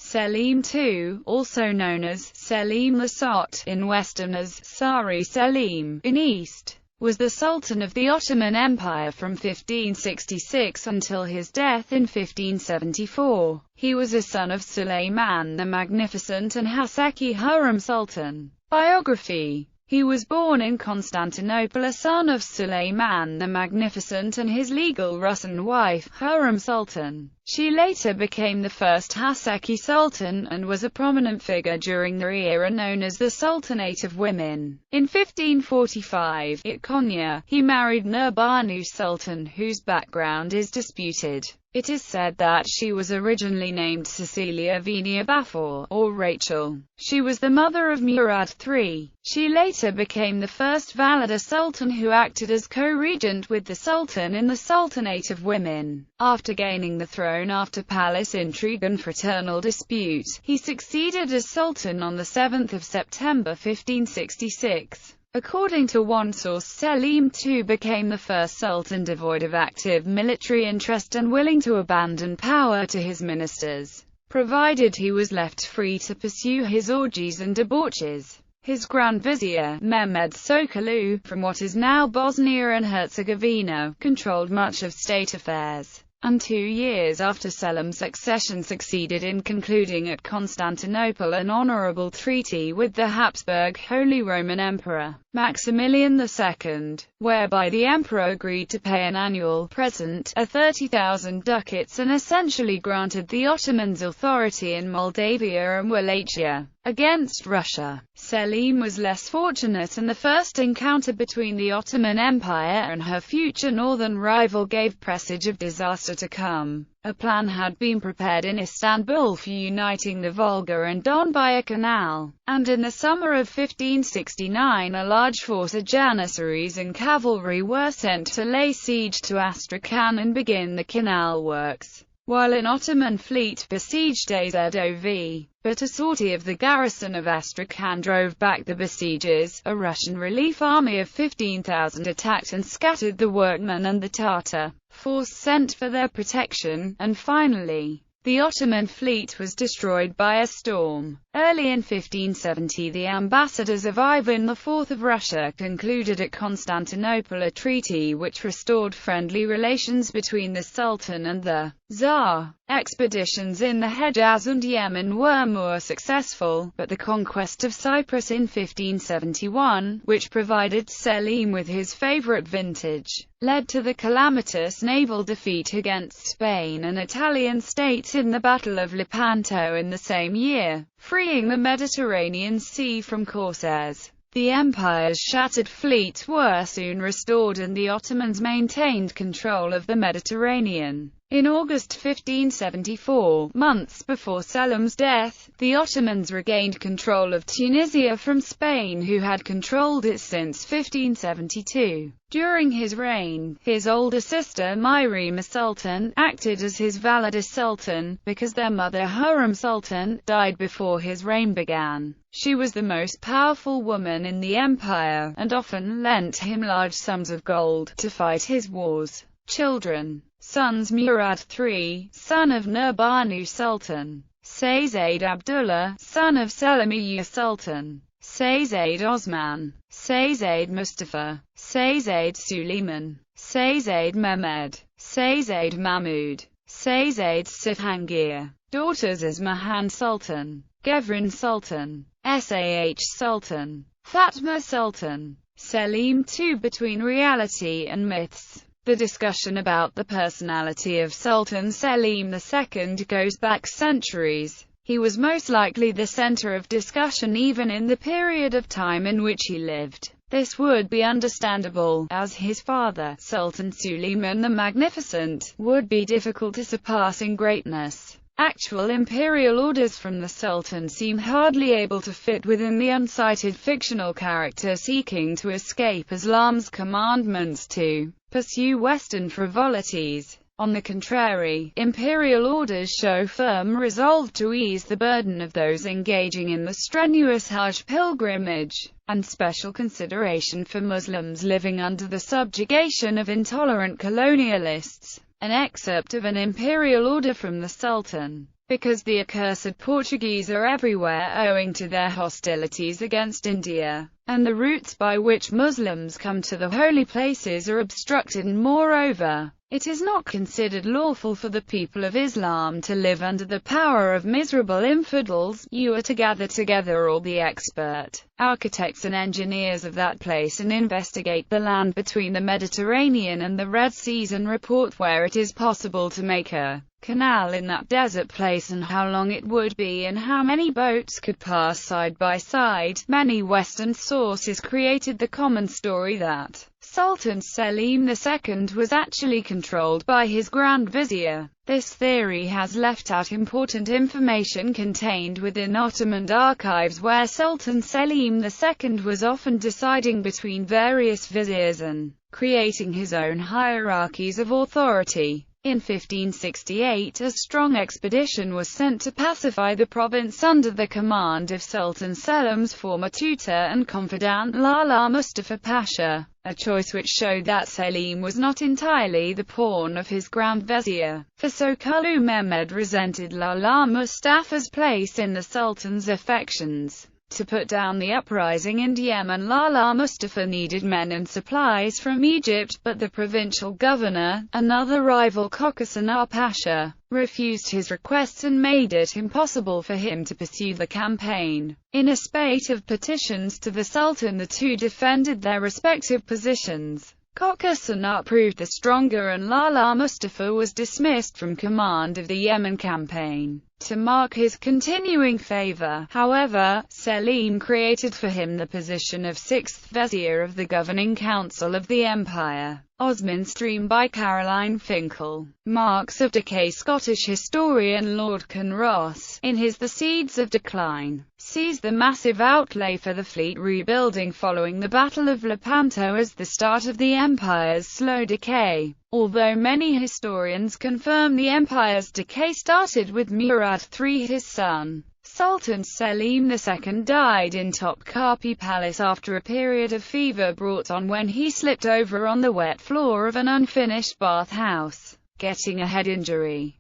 Selim II, also known as Selim II in Western as Sari Selim in East, was the Sultan of the Ottoman Empire from 1566 until his death in 1574. He was a son of Sulayman the Magnificent and Haseki Hurrem Sultan. Biography. He was born in Constantinople, a son of Sulayman the Magnificent and his legal Russian wife, Hurrem Sultan. She later became the first Haseki Sultan, and was a prominent figure during the era known as the Sultanate of Women. In 1545, at Konya, he married Nurbanu Sultan, whose background is disputed. It is said that she was originally named Cecilia Venia Bafor, or Rachel. She was the mother of Murad III. She later became the first Valida Sultan who acted as co-regent with the Sultan in the Sultanate of Women. After gaining the throne after palace intrigue and fraternal dispute, he succeeded as Sultan on 7 September 1566. According to one source, Selim II became the first sultan devoid of active military interest and willing to abandon power to his ministers, provided he was left free to pursue his orgies and debauches. His Grand Vizier, Mehmed Sokollu, from what is now Bosnia and Herzegovina, controlled much of state affairs, and 2 years after Selim's accession succeeded in concluding at Constantinople an honorable treaty with the Habsburg Holy Roman Emperor, Maximilian II, whereby the emperor agreed to pay an annual present, 30,000 ducats, and essentially granted the Ottomans authority in Moldavia and Wallachia. Against Russia, Selim was less fortunate, and the first encounter between the Ottoman Empire and her future northern rival gave presage of disaster to come. A plan had been prepared in Istanbul for uniting the Volga and Don by a canal, and in the summer of 1569 a large force of Janissaries and cavalry were sent to lay siege to Astrakhan and begin the canal works, while an Ottoman fleet besieged Azov, but a sortie of the garrison of Astrakhan drove back the besiegers. A Russian relief army of 15,000 attacked and scattered the workmen and the Tatar force sent for their protection, and finally, the Ottoman fleet was destroyed by a storm. Early in 1570, the ambassadors of Ivan IV of Russia concluded at Constantinople a treaty which restored friendly relations between the Sultan and the Tsar. Expeditions in the Hejaz and Yemen were more successful, but the conquest of Cyprus in 1571, which provided Selim with his favorite vintage, led to the calamitous naval defeat against Spain and Italian states in the Battle of Lepanto in the same year, freeing the Mediterranean Sea from corsairs. The empire's shattered fleets were soon restored, and the Ottomans maintained control of the Mediterranean. In August 1574, months before Selim's death, the Ottomans regained control of Tunisia from Spain, who had controlled it since 1572. During his reign, his older sister Myrima Sultan acted as his Valida Sultan, because their mother Hurrem Sultan died before his reign began. She was the most powerful woman in the empire, and often lent him large sums of gold to fight his wars. Children. Sons: Murad III, son of Nurbanu Sultan; Seyzade Abdullah, son of Selimiye Sultan; Seyzade Osman; Seyzade Mustafa; Seyzade Suleiman; Seyzade Mehmed; Seyzade Mahmud; Seyzade Sifhangir. Daughters: Ismahan Sultan, Gevrin Sultan, Sah Sultan, Fatma Sultan. Selim II. Between reality and myths. The discussion about the personality of Sultan Selim II goes back centuries. He was most likely the center of discussion even in the period of time in which he lived. This would be understandable, as his father, Sultan Suleiman the Magnificent, would be difficult to surpass in greatness. Actual imperial orders from the Sultan seem hardly able to fit within the uncited fictional character seeking to escape Islam's commandments to pursue Western frivolities. On the contrary, imperial orders show firm resolve to ease the burden of those engaging in the strenuous Hajj pilgrimage, and special consideration for Muslims living under the subjugation of intolerant colonialists. An excerpt of an imperial order from the Sultan. because the accursed Portuguese are everywhere owing to their hostilities against India, and the routes by which Muslims come to the holy places are obstructed, and moreover, it is not considered lawful for the people of Islam to live under the power of miserable infidels. You are to gather together all the expert architects and engineers of that place and investigate the land between the Mediterranean and the Red Seas, and report where it is possible to make a canal in that desert place, and how long it would be, and how many boats could pass side by side. Many Western sources created the common story that Sultan Selim II was actually controlled by his Grand Vizier. This theory has left out important information contained within Ottoman archives, where Sultan Selim II was often deciding between various viziers and creating his own hierarchies of authority. In 1568, a strong expedition was sent to pacify the province under the command of Sultan Selim's former tutor and confidant Lala Mustafa Pasha, a choice which showed that Selim was not entirely the pawn of his Grand Vizier, for Sokullu Mehmed resented Lala Mustafa's place in the Sultan's affections. To put down the uprising in Yemen, Lala Mustafa needed men and supplies from Egypt, but the provincial governor, another rival Kokassanar Pasha, refused his requests and made it impossible for him to pursue the campaign. In a spate of petitions to the Sultan, the two defended their respective positions. Kokassanar proved the stronger, and Lala Mustafa was dismissed from command of the Yemen campaign. To mark his continuing favor, however, Selim created for him the position of sixth vizier of the governing council of the empire. Osman's Dream by Caroline Finkel. Marks of Decay. Scottish historian Lord Kinross, in his The Seeds of Decline, sees the massive outlay for the fleet rebuilding following the Battle of Lepanto as the start of the empire's slow decay. Although many historians confirm the empire's decay started with Murad III, his son, Sultan Selim II died in Topkapi Palace after a period of fever brought on when he slipped over on the wet floor of an unfinished bathhouse, getting a head injury.